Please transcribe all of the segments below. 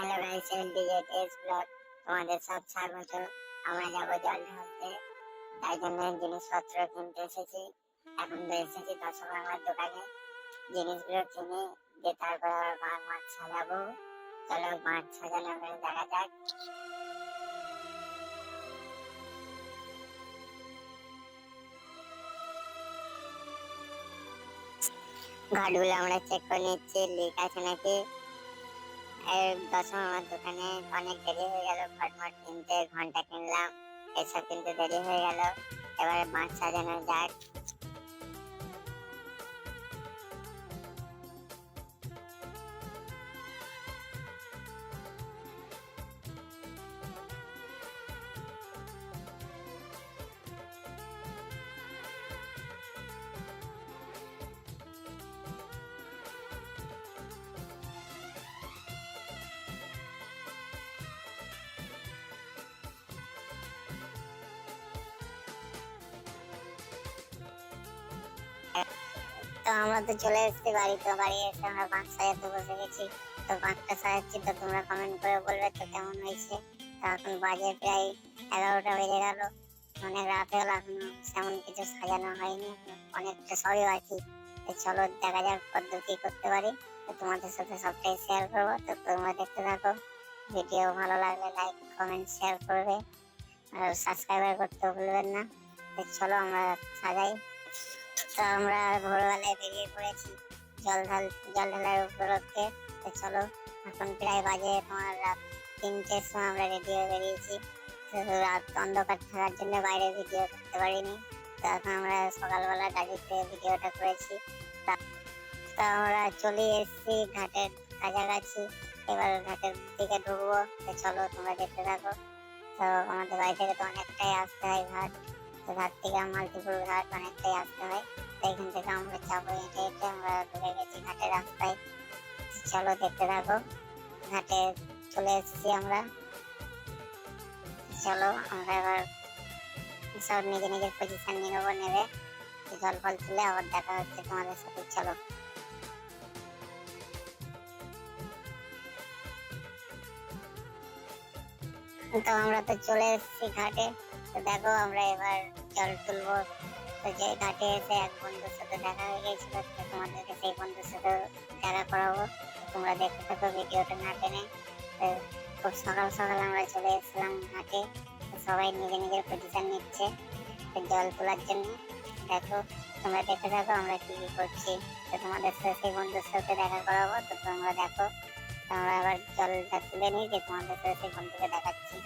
Hello guys, ডিজেট blog তোমাদের সব স্বাগত। আমরা যাবো জল ঢালতে, তাই জন্য জিনিসপত্র কিনতে এসেছি। এখন তো এসেছি দশকর্মার দোকানে, জিনিসগুলো কিনে দিয়ে তারপর আবার মাঠ সাজাবো। চলো মাঠ সাজানো হয়ে দেখা যাক। ঘাটগুলো আমরা চেক করে নিচ্ছি লিক আছে নাকি। দশম আমার দোকানে অনেক দেরি হয়ে গেল, ঘটমট কিনতে, ঘন্টা কিনলাম, এসব কিনতে দেরি হয়ে গেল। এবারে মাছ সাজানো যাক। তো আমরা তো চলে এসেছি বাড়ি, তো বাড়ি এসে আমরা মাছ সাজাতে বসে গেছি। তো মাছটা সাজাচ্ছি, তো তোমরা কমেন্ট করে বলবে তো কেমন হয়েছে। তো এখন বাজে প্রায় 11টা বেজে গেল, অনেক রাত হলো, এখনো তেমন কিছু সাজানো হয়নি, অনেকটা সবই বাকি। তো চলো দেখা যাক কত কি করতে পারি। তো তোমাদের সাথে সবটাই শেয়ার করবো, তো তোমরা দেখতে থাকো। ভিডিও ভালো লাগলে লাইক কমেন্ট শেয়ার করবে, আর সাবস্ক্রাইব করতে ভুলবেন না। তো চলো আমরা সাজাই। তো আমরা ভোরবেলায় বেরিয়ে পড়েছি জল ঢালার উপলক্ষে। তো চলো, এখন প্রায় বাজে তোমার রাত 3টের সময় আমরা রেডি হয়ে বেরিয়েছি। তো রাত অন্ধকার থাকার জন্য বাইরে ভিডিও করতে পারিনি। তো এখন আমরা সকালবেলা গাড়িতে ভিডিওটা করেছি। তো আমরা চলে এসেছি ঘাটের কাছাকাছি, এবার ঘাটের দিকে ঢুকবো। তো চলো তোমরা দেখতে থাকো। তো আমাদের বাড়ি থেকে তো অনেকটাই আসতে হয় ঘাট, তো ঘাট থেকে মাল্টিপুল ঘাট অনেকটাই আসতে হয়। তো এখান থেকে আমরা যাবো হেঁটে হেঁটে, আমরা ঢুকে গেছি ঘাটের রাস্তায়। চলো দেখতে থাকো। ঘাটে চলে এসেছি আমরা। চলো আমরা এবার সব নিজে নিজের পজিশন নিয়ে নেবো, নেবে জল ফল তুলে আবার দেখা হচ্ছে তোমাদের সাথে। চলো। তো আমরা তো চলে এসেছি ঘাটে। তো দেখো আমরা এবার জল তুলবো। তো যে ঘাটে এসে এক বন্ধুর সাথে দেখা হয়ে গেছিল, তো তোমাদেরকে সেই বন্ধুর সাথে দেখা করাবো। তোমরা দেখতে থাকো ভিডিওটা না টেনে। তো খুব সকাল সকাল আমরা চলে এসেছিলাম ঘাটে। তো সবাই নিজের নিজের পজিশন নিচ্ছে জল তোলার জন্য। দেখো তোমরা দেখতে থাকো আমরা কি কি করছি। তো তোমাদের সাথে সেই বন্ধুর সাথে দেখা করাবো, তো তোমরা দেখো। তো আমরা আবার জলটা তুলে নিই, যে তোমাদের সাথে সেই বন্ধুকে দেখাচ্ছি।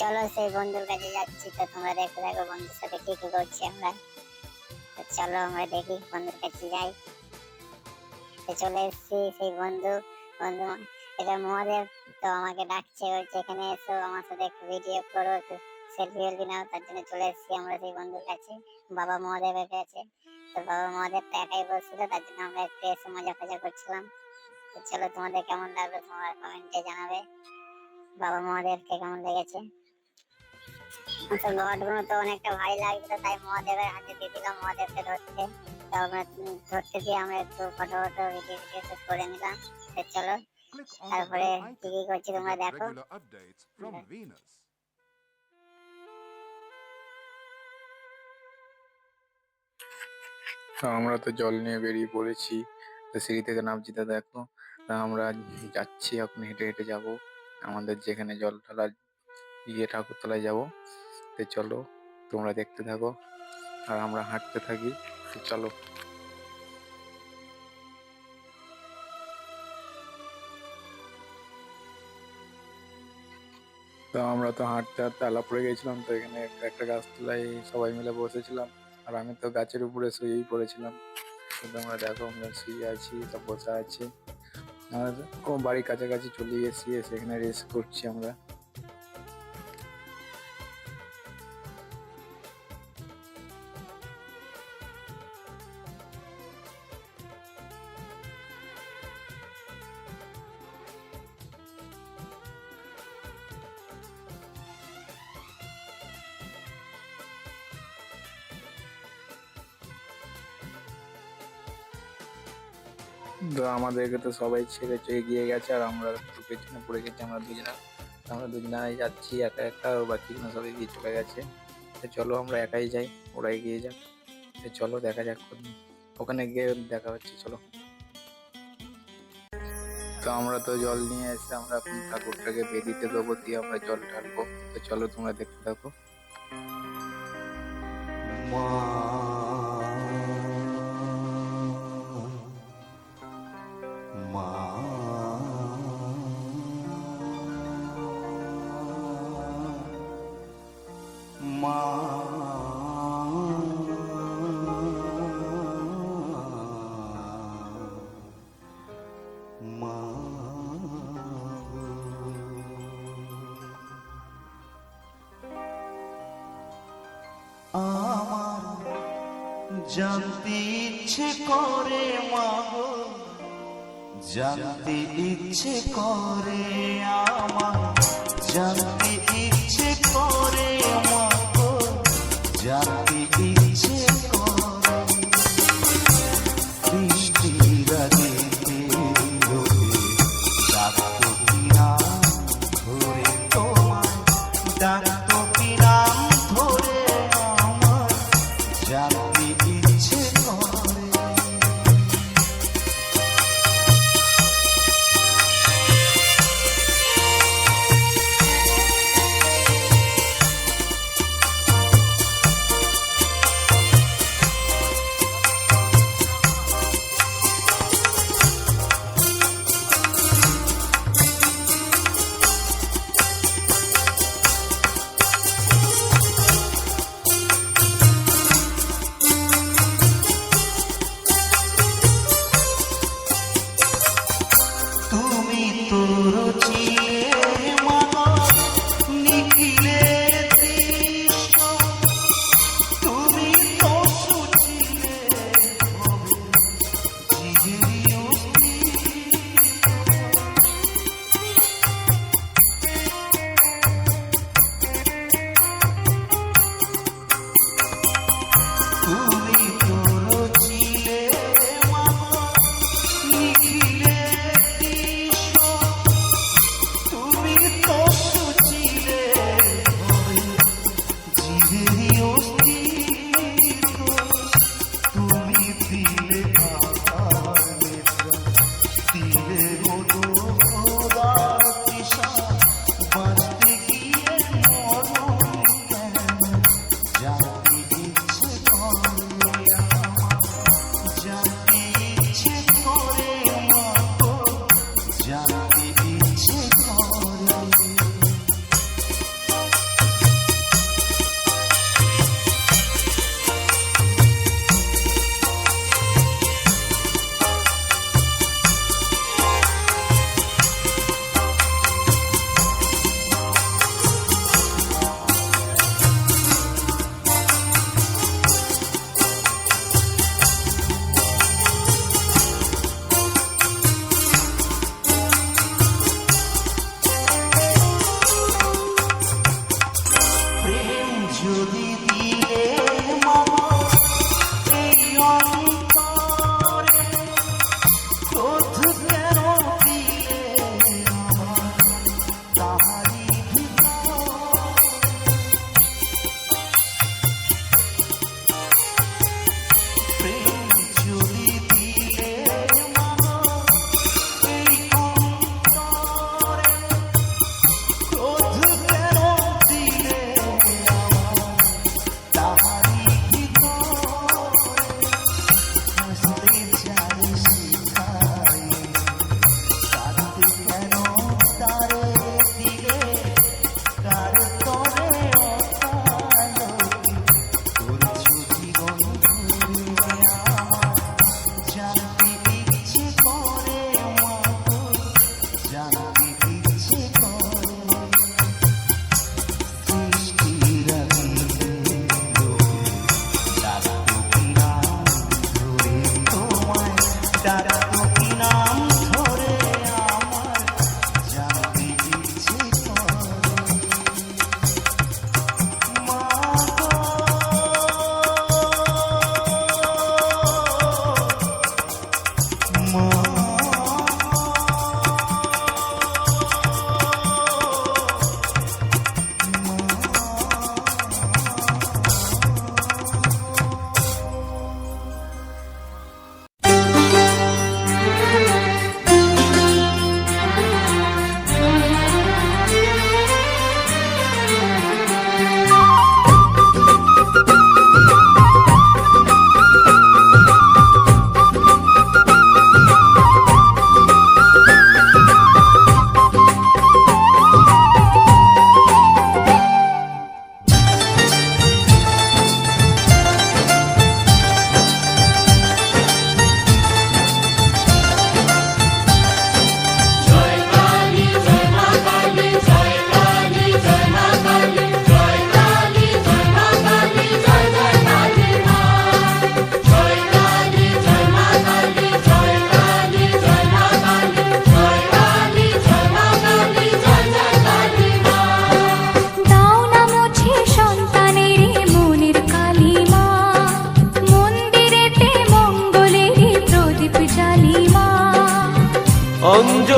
চলো সেই বন্ধুর কাছে যাচ্ছি, তো তোমরা দেখতে থাকো বন্ধুর সাথে কি কি করছি আমরা। তো চলো আমরা দেখি বন্ধুর কাছে যাই। তো চলে এসেছি সেই বন্ধু। বন্ধু এটা মহাদেব, তো আমাকে ডাকছে, বলছে এখানে এসো আমার সাথে একটু ভিডিও করো, একটু সেলফি ওলফি নাও। তার জন্য চলে এসেছি আমরা সেই বন্ধুর কাছে, বাবা মহাদেবের কাছে। তো বাবা মহাদেব তো একাই বলছিল, তার জন্য আমরা একটু এসে মজা ফজা করছিলাম। তো চলো তোমাদের কেমন লাগলো তোমরা কমেন্টে জানাবে বাবা মহাদেবকে কেমন লেগেছে। তো রডগুলো তো অনেকটা ভারী লাগছিল, তাই মহাদেবের হাতে দিয়ে দিলাম মহাদেবকে ধরতে। তো আমরা ধরতে দিয়ে আমরা একটু photo photo video video shoot করে নিলাম। তো চলো Click on the তারপরে bell কি icon কি করছি to তোমরা get দেখো। regular updates from Venus. তো আমরা তো জল নিয়ে বেরিয়ে পড়েছি। তো সিঁড়ি থেকে নামছি, তো দেখো তা আমরা যাচ্ছি, এখন হেঁটে হেঁটে যাব আমাদের যেখানে জল ঢালার ঠাকুরতলায় যাব। তো চলো তোমরা দেখতে থাকো আর আমরা হাঁটতে থাকি। তো চলো। তো আমরা তো হাঁটতে হাঁটতে আলা পড়ে গেছিলাম, তো এখানে একটা গাছতলায় সবাই মিলে বসেছিলাম, আর আমি তো গাছের উপরে শুয়েই পড়েছিলাম। তো তোমরা দেখো আমরা শুয়ে আছি, সব বসে আছি, আর বাড়ির কাছাকাছি চলে এসেছি, সেখানে রেস্ট করছি আমরা। তো আমাদেরকে তো সবাই ছেড়ে এগিয়ে গেছে, আর আমরা একটু পেছনে পড়ে গেছি আমরা দুজনা। আমরা দুজনাই যাচ্ছি একা একা, আর বাকিগুলো সব এগিয়ে চলে গেছে। তো চলো আমরা একাই যাই, ওরা এগিয়ে যাক। তো চলো দেখা যাক ওখানে গিয়ে দেখা হচ্ছে, চলো। তো আমরা তো জল নিয়ে এসে আমরা ঠাকুরটাকে বেদিতে দেবো, দিয়ে আমরা জল ঢালবো। তো চলো তোমরা দেখতে থাকো। আমার জানতে ইচ্ছে করে মাগো, জানতে ইচ্ছে করে আমার, জানতে ইচ্ছে করে মাগো, জানতে ইচ্ছে করে বৃষ্টির আগে ডাকতো কিনা ধরে তোমায়, ডাকতো কিনা ধরে আমার, জানতে ইচ্ছে করে। তুমি তো রচিলে মাগো নিখিলে দৃশ্য, তুমি তো সুচিলে জীবেরই তুমি তো রচিলে মাগো নিখিলে দৃশ্য,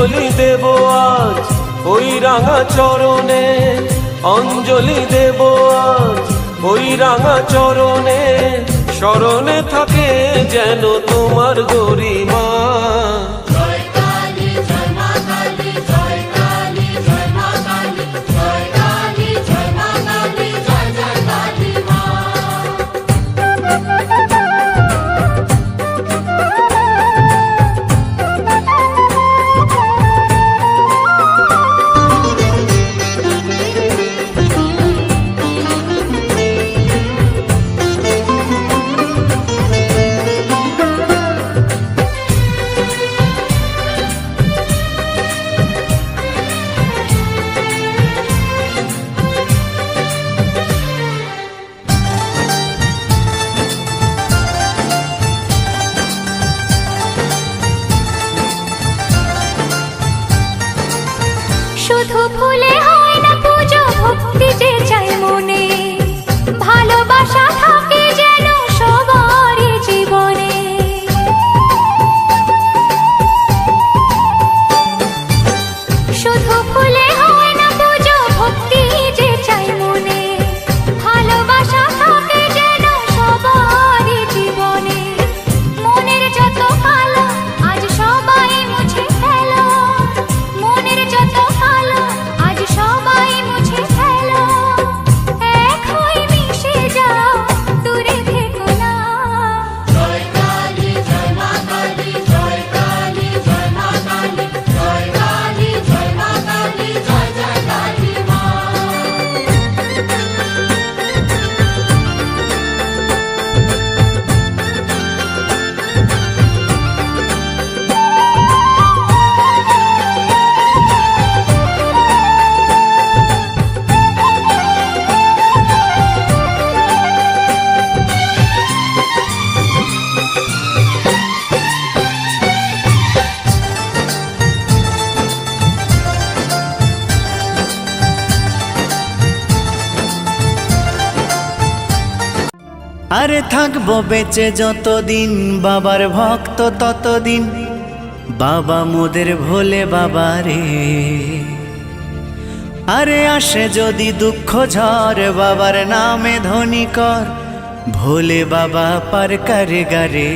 অঞ্জলি দেব আজ ওই রাঙা চরণে, অঞ্জলি দেব আজ ওই রাঙা চরণে, স্মরণে থাকে যেন তোমার গরিমা। শুধু ফুলে হয় না পুজো, ভক্তি যে চাই মনে, ভালোবাসা থাকে যেন সবারই জীবনে। শুধু ফুলে হয় না পুজো, ভক্তি যে চাই মনে, ভালোবাসা থাকে যেন সবারই জীবনে। মনের যত কালো আজ সবাই মুছে ফেলো, মনের যত কালো আজ সবাই মুছে ফেলো, এক হয়ে মিশে যাও, দূরে থেকো না। জয় কালী জয় মা কালী, জয় কালী জয় মা কালী, জয় কালী জয় মা কালী, জয় জয় কালী মা। আরে থাকবো বেঁচে যতদিন, বাবার ভক্ত ততদিন, বাবা মোদের ভোলে বাবা রে। আরে আসে যদি দুঃখ ঝড়, বাবার নামে ধ্বনি কর, ভোলে বাবা পার করে গারে।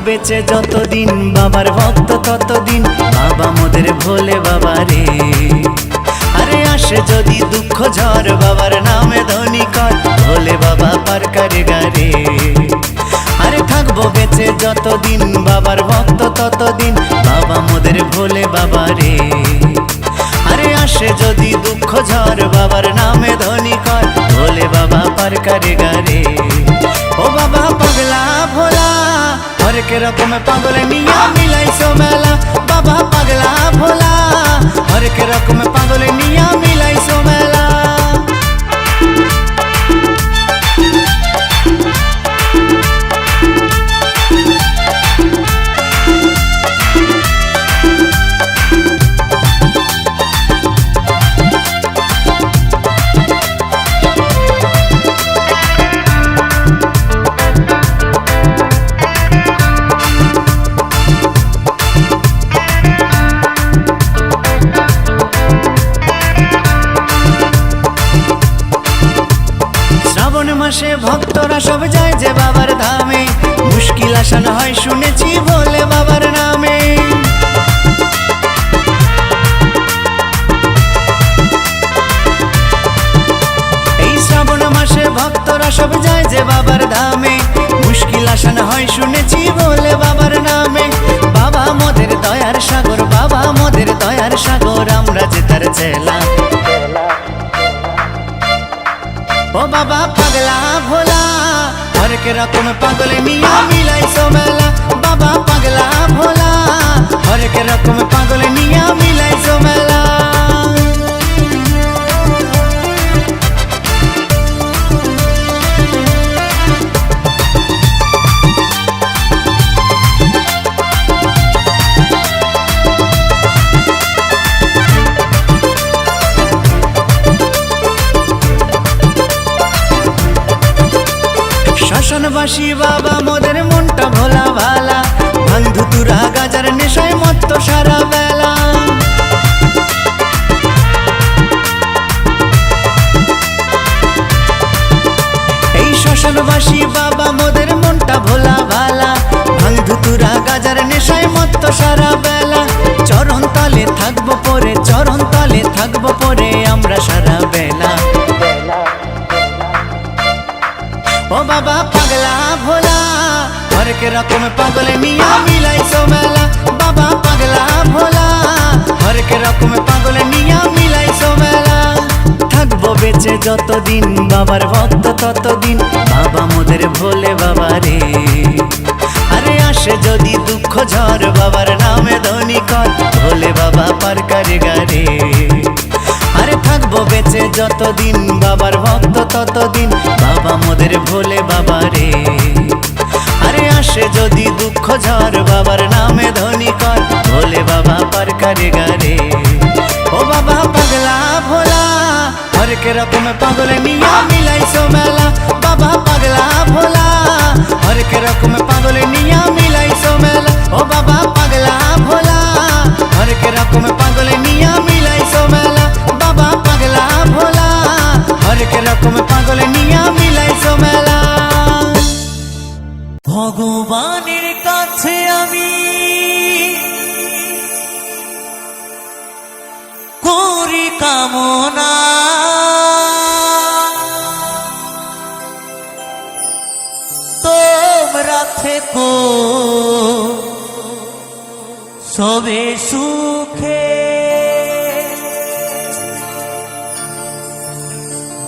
বেঁচে যতদিন, বাবার ভক্ত ততদিন, বাবা মোদের ভোলে বাবা রে। আরে আসে যদি দুঃখ ঝড়, বাবার নামে ধ্বনি কর, ভোলে বাবা পার করে গারে। আরে থাকবো বেঁচে যতদিন, বাবার ভক্ত ততদিন, বাবা মোদের ভোলে বাবা রে। আরে আসে যদি দুঃখ ঝড়, বাবার নামে ধ্বনি কর, ভোলে বাবা পার করে গারে। ও বাবা পাগলা ভোলা, হরেক রকম পাগল নিয়া মিলাইছো মেলা, বাবা পাগলা ভোলা, হরেক রকম পাগল নিয়া মিলাইছো মেলা। মাসে ভক্তরা সব যায় যে বাবার ধামে, মুশকিল আসান হয় শুনেছি ভোলে বাবার নামে। এই শ্রাবণ মাসে ভক্তরা সব যায় যে বাবার ধামে, মুশকিল আসান হয় শুনেছি ভোলে বাবার নামে। বাবা মোদের দয়ার সাগর, বাবা মোদের দয়ার সাগর, আমরা যে তার চেলা। ও বাবা পাগলা ভোলা, হরেক রকম পাগল নিয়া মিলাইছো মেলা, বাবা পাগলা ভোলা, হরেক রকম পাগল নিয়া মিলাইছো মেলা। বাসি বাবা মোদের মনটা ভোলা ভালা, ভাঙ ধুতুরা গাজার নেশায় মত্ত সারা বেলা। এই শ্মশানবাসী বাবা মোদের মনটা ভোলা ভালা, ভাঙ ধুতুরা গাজার নেশায় মত্ত সারা বেলা। চরণ তলে থাকবো পরে, চরণ তলে থাকবো পরে আমরা সারা বেলা। ও বাবা পাগলা ভোলা, হরেক রকম পাগলে নিয়া মিলাইছো মেলা। বাবা পাগলা ভোলা, হরেক রকম পাগলে নিয়া মিলাইছো মেলা। থাকবো বেঁচে যতদিন বাবার ভক্ত ততদিন, বাবা মোদের ভোলে বাবা রে। আরে আসে যদি দুঃখ ঝড় বাবার নামে ধ্বনি কর, ভোলে বাবা পার করে গারে। আরে থাকবো বেঁচে যতদিন বাবার ভক্ত ততদিন, বাবা মোদের ভোলে বাবা রে। আরে আসে যদি দুঃখ ঝড় বাবার নামে ধ্বনি কর, ভোলে বাবা পার করে গারে। ও বাবা পাগলা ভোলা, হরেক রকম পাগলে নিয়া মিলাইছো মেলা। বাবা পাগলা ভোলা, হরেক রকম পাগলে নিয়া মিলাইছো মেলা। ও বাবা পাগলা ভোলা, হরেক রকম পাগলে নিয়া মিলাইছো মেলা। বাবা পাগলা ভোলা, হরেক রকম পাগলে নিয়া মিলাইছো মেলা। ভগবানের কাছে আমি করি কামনা, তোমরা থেকো সবে সুখে।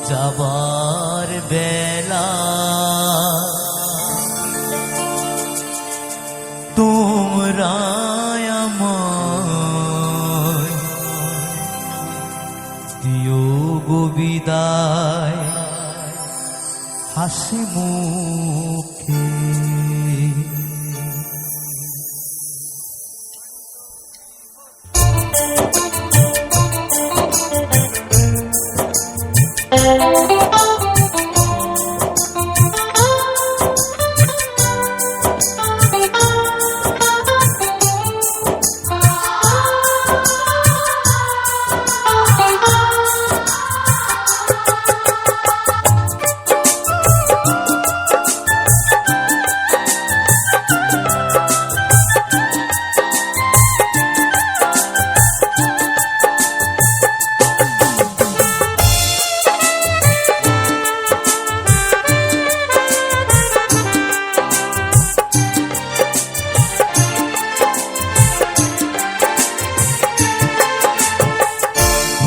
যাবার বেলা তোমরা আমায় দিও গো বিদায় হাসি মুখে।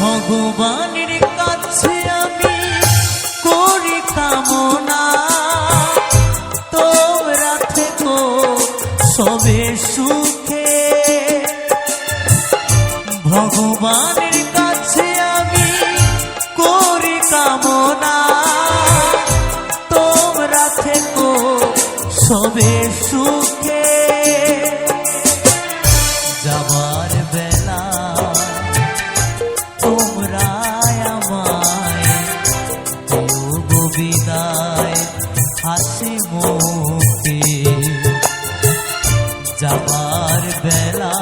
ভগবানের কাছে আমি করি কামনা, তোমরা থেকো সবে সুখে। ভগবানের কাছে আমি করি কামনা, তোমরা থেকো সবে সুখে। যাবার বেলা তোমরা আমায় দিও গো বিদায় হাসি মুখে। যাবার বেলা